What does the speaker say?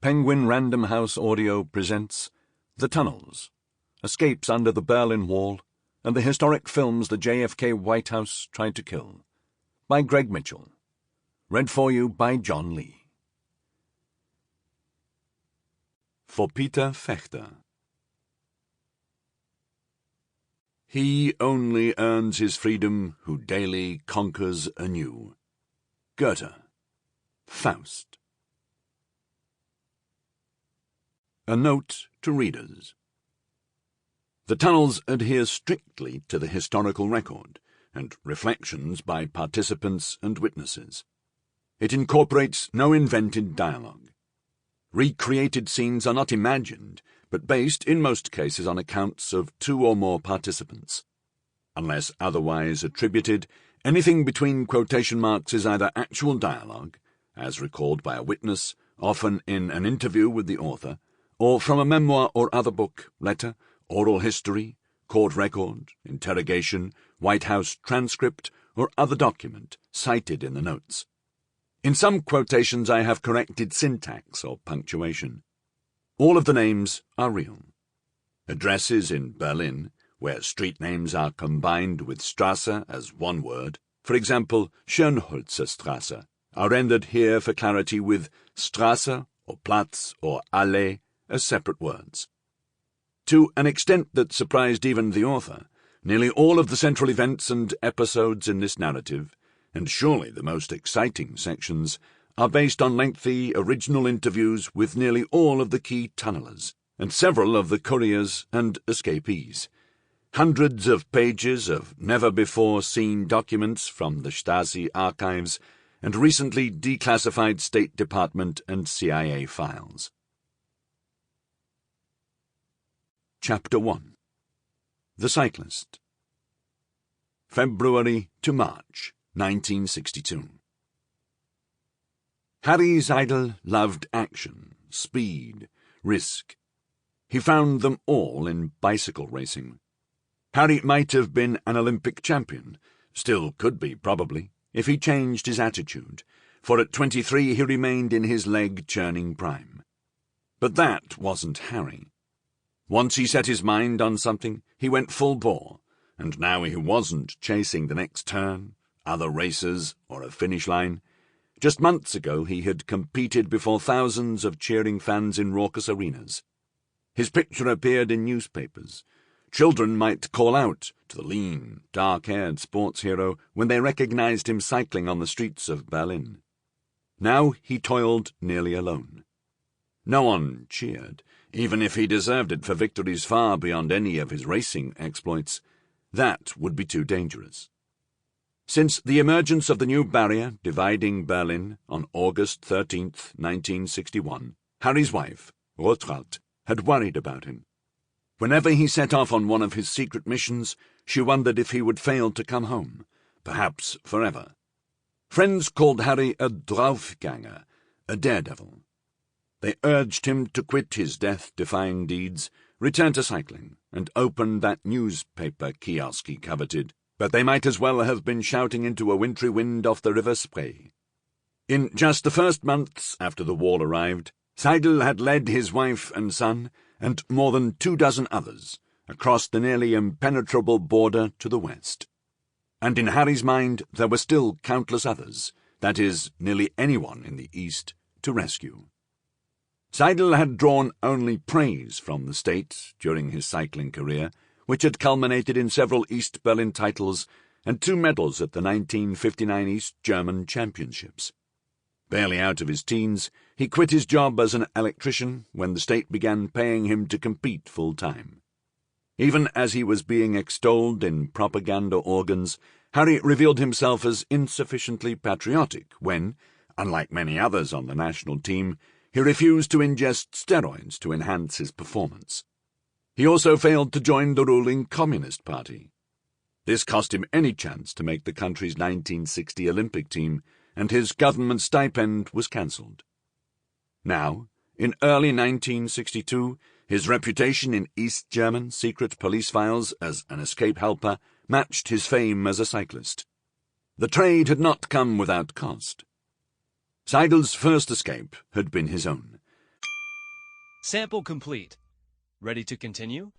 Penguin Random House Audio presents The Tunnels, Escapes Under the Berlin Wall, and the Historic Films the JFK White House Tried to Kill, by Greg Mitchell. Read for you by John Lee. For Peter Fechter. He only earns his freedom who daily conquers anew. Goethe. Faust. A note to readers. The Tunnels adhere strictly to the historical record and reflections by participants and witnesses. It incorporates no invented dialogue. Recreated scenes are not imagined, but based in most cases on accounts of two or more participants. Unless otherwise attributed, anything between quotation marks is either actual dialogue, as recalled by a witness, often in an interview with the author, or from a memoir or other book, letter, oral history, court record, interrogation, White House transcript, or other document cited in the notes. In some quotations I have corrected syntax or punctuation. All of the names are real. Addresses in Berlin, where street names are combined with Strasse as one word, for example, Schönholzerstrasse, are rendered here for clarity with Strasse or Platz or Allee as separate words. To an extent that surprised even the author, nearly all of the central events and episodes in this narrative, and surely the most exciting sections, are based on lengthy original interviews with nearly all of the key tunnelers, and several of the couriers and escapees. Hundreds of pages of never-before-seen documents from the Stasi archives and recently declassified State Department and CIA files. Chapter 1. The Cyclist. February to March, 1962. Harry Seidel loved action, speed, risk. He found them all in bicycle racing. Harry might have been an Olympic champion, still could be probably, if he changed his attitude, for at 23 he remained in his leg-churning prime. But that wasn't Harry. Once he set his mind on something, he went full bore, and now he wasn't chasing the next turn, other racers, or a finish line. Just months ago he had competed before thousands of cheering fans in raucous arenas. His picture appeared in newspapers. Children might call out to the lean, dark-haired sports hero when they recognized him cycling on the streets of Berlin. Now he toiled nearly alone. No one cheered, even if he deserved it for victories far beyond any of his racing exploits. That would be too dangerous. Since the emergence of the new barrier dividing Berlin on August 13th, 1961, Harry's wife, Rothwald, had worried about him. Whenever he set off on one of his secret missions, she wondered if he would fail to come home, perhaps forever. Friends called Harry a Draufgänger, a daredevil. They urged him to quit his death-defying deeds, return to cycling, and open that newspaper kiosk he coveted, but they might as well have been shouting into a wintry wind off the River Spree. In just the first months after the wall arrived, Seidel had led his wife and son, and more than 24 others, across the nearly impenetrable border to the west. And in Harry's mind there were still countless others, that is, nearly anyone in the east, to rescue. Seidel had drawn only praise from the state during his cycling career, which had culminated in several East Berlin titles and 2 medals at the 1959 East German Championships. Barely out of his teens, he quit his job as an electrician when the state began paying him to compete full-time. Even as he was being extolled in propaganda organs, Harry revealed himself as insufficiently patriotic when, unlike many others on the national team, he refused to ingest steroids to enhance his performance. He also failed to join the ruling Communist Party. This cost him any chance to make the country's 1960 Olympic team, and his government stipend was cancelled. Now, in early 1962, his reputation in East German secret police files as an escape helper matched his fame as a cyclist. The trade had not come without cost. Seidel's first escape had been his own. Sample complete. Ready to continue?